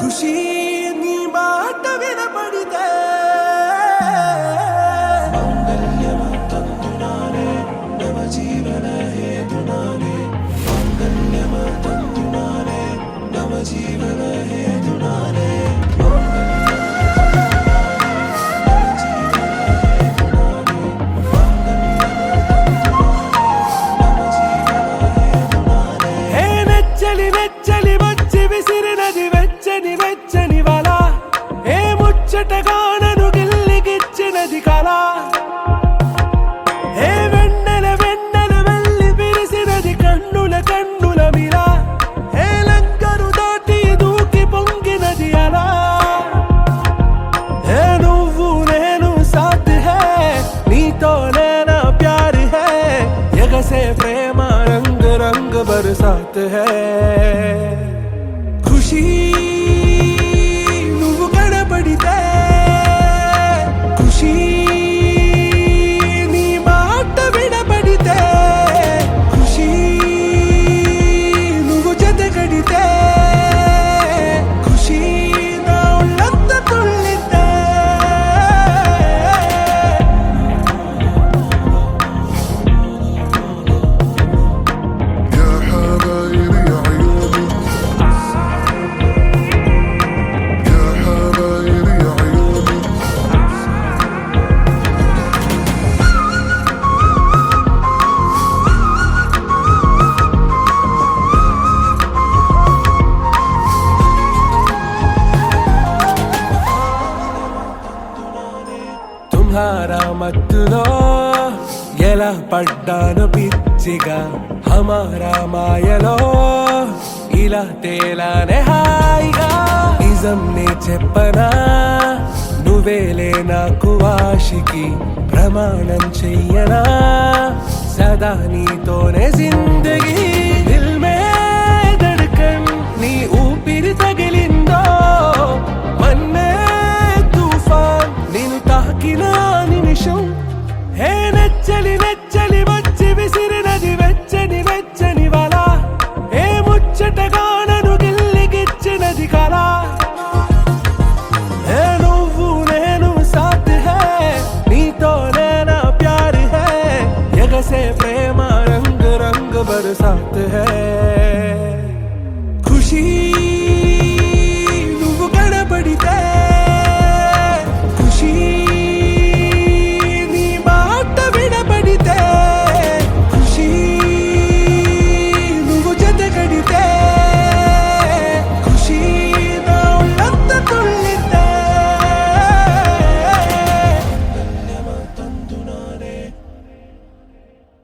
ఖుషీ నీ మాట వినపడితే మంగళ్యమంతందునానే నవ జీవన హేతునానే మంగళ్యమంతందునానే నవ జీవన హేతునానే ముచ్చటగానను గిల్లిగిచ్చినది కళ ఏ వెన్నెల వెన్నెల వెళ్ళి విరిసినది కన్నుల కన్నుల మిలా ఏ లంకరు దాటి దూకి పొంగినది అలా ఏ నువ్వు నేను సాథ్ హే నీతోనే నా ప్యార్ హే ఎగసే ప్రేమ రంగ్ రంగ్ బరసాత్ హే ఖుషీ పడితే ఖుషీ నీ మాట వినపడితే ఖుషీ నువ్వు జతగడితే ఖుషీ నా ఒళ్ళంత తుళ్ళితే మత్తులో ఎలా పడ్డాను పిచ్చిగా హమారా మాయలో ఇలా తేలానే హాయిగా నిజం నే చెప్పనా నువ్వేలే నాకు ఆశికి ప్రమాణం చెయ్యనా సదా నీతోనే జిందగీ